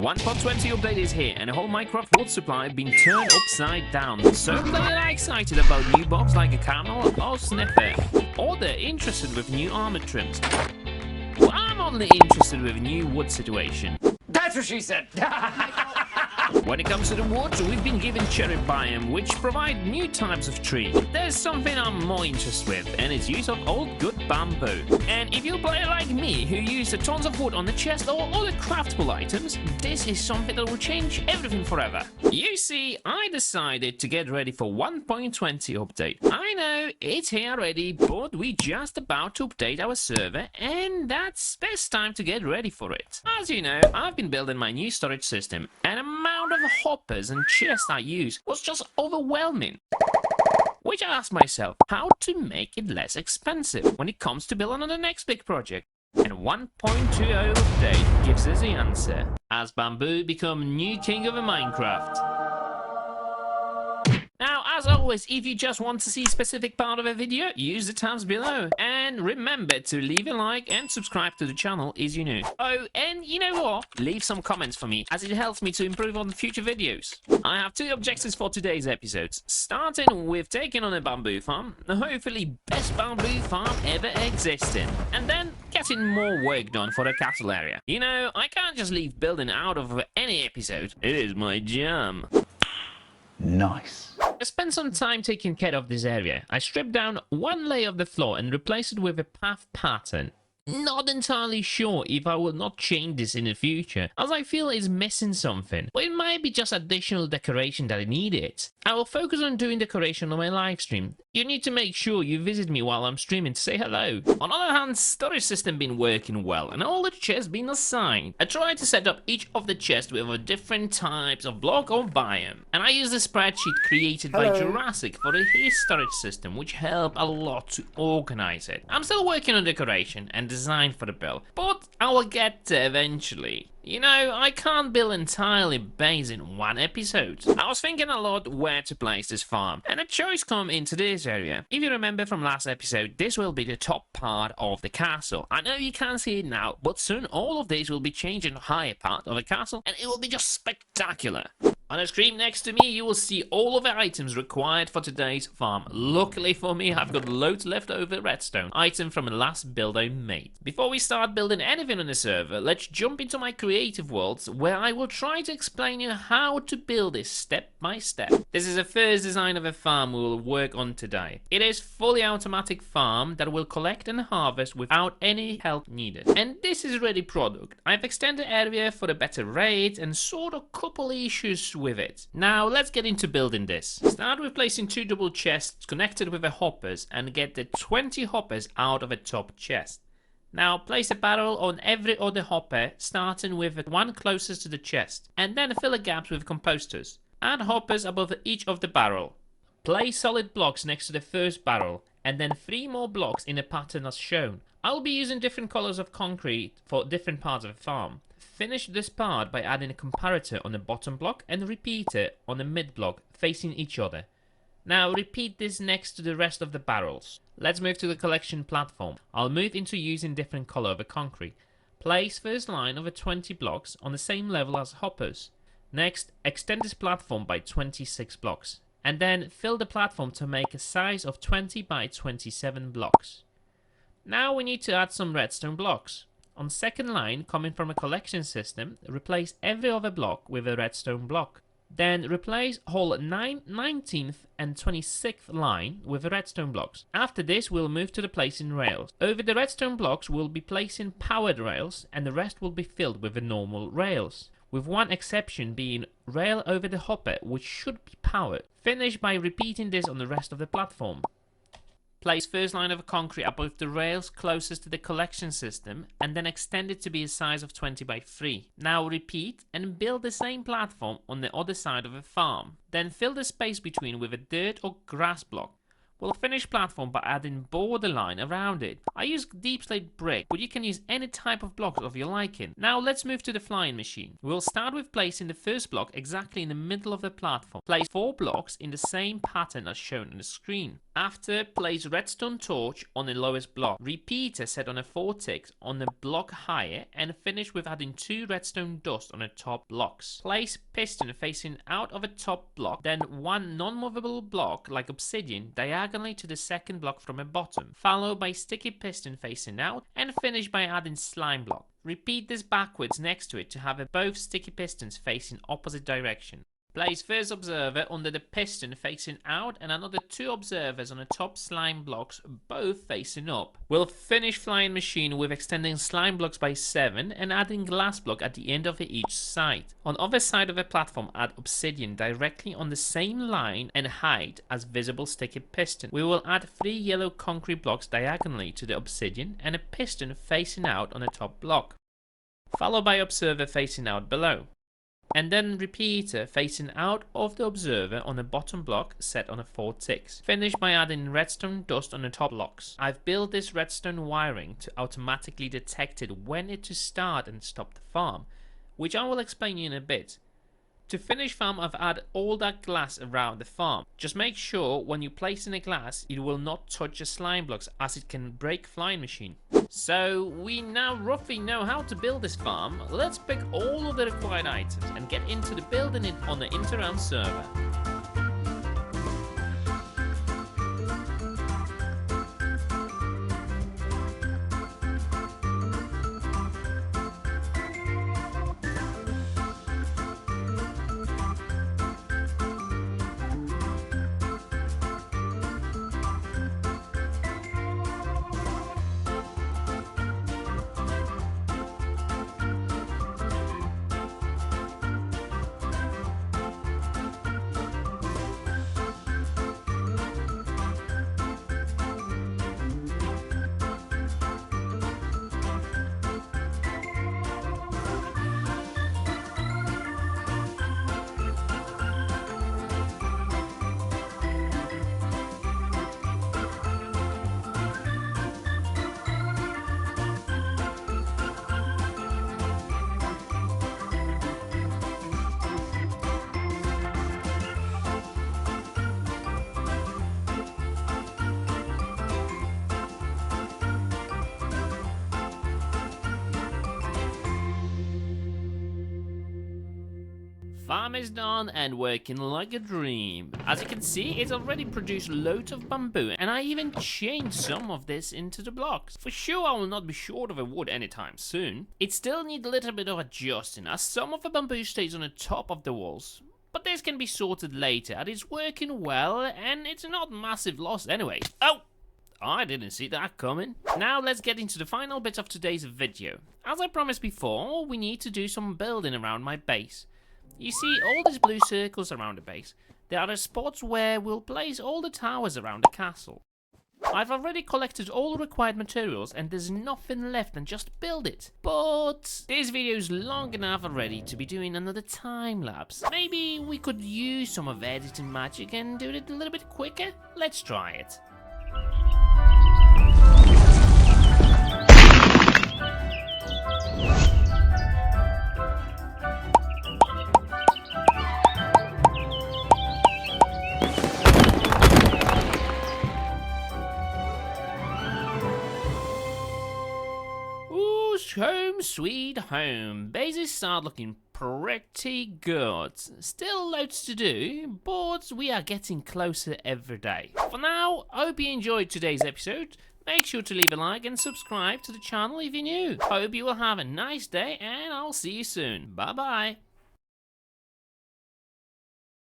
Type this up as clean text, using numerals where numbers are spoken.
1.20 update is here, and the whole Minecraft wood supply been turned upside down. So if they are excited about new mobs like a camel or sniffer, or they're interested with new armor trims. Well, I'm only interested with a new wood situation. That's what she said! When it comes to the woods, we've been given cherry biome, which provide new types of tree. There's something I'm more interested with, and it's use of old good bamboo. And if you play like me, who use tons of wood on the chest or other craftable items, this is something that will change everything forever. You see, I decided to get ready for 1.20 update. I know, it's here already, but we just about to update our server, and that's best time to get ready for it. As you know, I've been building my new storage system, and amount of hoppers and chests I use was just overwhelming. Which I asked myself how to make it less expensive when it comes to building on the next big project. And 1.20 update gives us the answer, as bamboo become new king of Minecraft. Now, as always, if you just want to see a specific part of a video, use the tabs below. And remember to leave a like and subscribe to the channel if you're new. Oh, and you know what? Leave some comments for me, as it helps me to improve on future videos. I have two objectives for today's episodes, starting with taking on a bamboo farm, hopefully best bamboo farm ever existing, and then getting more work done for the castle area. You know, I can't just leave building out of any episode. It is my jam. Nice. I spent some time taking care of this area. I stripped down one layer of the floor and replaced it with a path pattern. Not entirely sure if I will not change this in the future, as I feel it's missing something, but it might be just additional decoration that I needed. I will focus on doing decoration on my live stream. You need to make sure you visit me while I'm streaming to say hello. On the other hand, storage system been working well and all the chests been assigned. I tried to set up each of the chests with a different types of block or biome, and I used a spreadsheet created by Jurassic for his storage system, which helped a lot to organize it. I'm still working on decoration and design for the build, but I will get there eventually. You know, I can't build entirely based in one episode. I was thinking a lot where to place this farm, and a choice come into this area. If you remember from last episode, this will be the top part of the castle. I know you can't see it now, but soon all of this will be changed in the higher part of the castle, and it will be just spectacular. On the screen next to me, you will see all of the items required for today's farm. Luckily for me, I've got loads left over redstone item from the last build I made. Before we start building anything on the server, let's jump into my creative worlds, where I will try to explain you how to build this step by step. This is the first design of a farm we will work on today. It is fully automatic farm that will collect and harvest without any help needed. And this is ready product. I've extended area for a better rate and sort of couple issues with it. Now let's get into building this. Start with placing two double chests connected with the hoppers and get the 20 hoppers out of a top chest. Now place a barrel on every other hopper, starting with the one closest to the chest, and then fill the gaps with composters. Add hoppers above each of the barrel. Place solid blocks next to the first barrel, and then 3 more blocks in a pattern as shown. I'll be using different colors of concrete for different parts of the farm. Finish this part by adding a comparator on the bottom block and repeat it on the mid block facing each other. Now repeat this next to the rest of the barrels. Let's move to the collection platform. I'll move into using different color of the concrete. Place first line of 20 blocks on the same level as hoppers. Next, extend this platform by 26 blocks. And then fill the platform to make a size of 20 by 27 blocks. Now we need to add some redstone blocks. On second line, coming from a collection system, replace every other block with a redstone block. Then replace whole 19th and 26th line with redstone blocks. After this, we'll move to the placing rails. Over the redstone blocks, we'll be placing powered rails, and the rest will be filled with the normal rails, with one exception being rail over the hopper, which should be powered. Finish by repeating this on the rest of the platform. Place first line of concrete above the rails closest to the collection system, and then extend it to be a size of 20 by 3. Now repeat and build the same platform on the other side of the farm. Then fill the space between with a dirt or grass block. We'll finish platform by adding borderline around it. I use deep slate brick, but you can use any type of blocks of your liking. Now let's move to the flying machine. We'll start with placing the first block exactly in the middle of the platform. Place 4 blocks in the same pattern as shown on the screen. After, place redstone torch on the lowest block. Repeater set on a 4 ticks on the block higher, and finish with adding 2 redstone dust on the top blocks. Place piston facing out of a top block, then 1 non-movable block like obsidian diagonally to the second block from a bottom, followed by sticky piston facing out, and finish by adding slime block. Repeat this backwards next to it to have both sticky pistons facing opposite direction. Place first observer under the piston facing out and another 2 observers on the top slime blocks, both facing up. We'll finish flying machine with extending slime blocks by 7 and adding glass block at the end of each side. On other side of the platform, add obsidian directly on the same line and height as visible sticky piston. We will add 3 yellow concrete blocks diagonally to the obsidian and a piston facing out on the top block, followed by observer facing out below, and then repeater facing out of the observer on the bottom block set on a 4 ticks. Finish by adding redstone dust on the top blocks. I've built this redstone wiring to automatically detect it when it to start and stop the farm, which I will explain you in a bit. To finish farm, I've added all that glass around the farm. Just make sure when you place in a glass, it will not touch the slime blocks as it can break flying machine. So we now roughly know how to build this farm. Let's pick all of the required items and get into the building it on the Interrealm server. Farm is done and working like a dream. As you can see, it's already produced loads of bamboo, and I even changed some of this into the blocks. For sure I will not be short of a wood anytime soon. It still needs a little bit of adjusting as some of the bamboo stays on the top of the walls, but this can be sorted later and it's working well and it's not massive loss anyway. Oh! I didn't see that coming. Now let's get into the final bit of today's video. As I promised before, we need to do some building around my base. You see all these blue circles around the base? They are the spots where we'll place all the towers around the castle. I've already collected all the required materials and there's nothing left than just build it. But this video is long enough already to be doing another time lapse. Maybe we could use some of editing magic and do it a little bit quicker? Let's try it. Home sweet home. Bases start looking pretty good. Still loads to do, but we are getting closer every day. For now, I hope you enjoyed today's episode. Make sure to leave a like and subscribe to the channel if you're new. Hope you will have a nice day and I'll see you soon. Bye bye.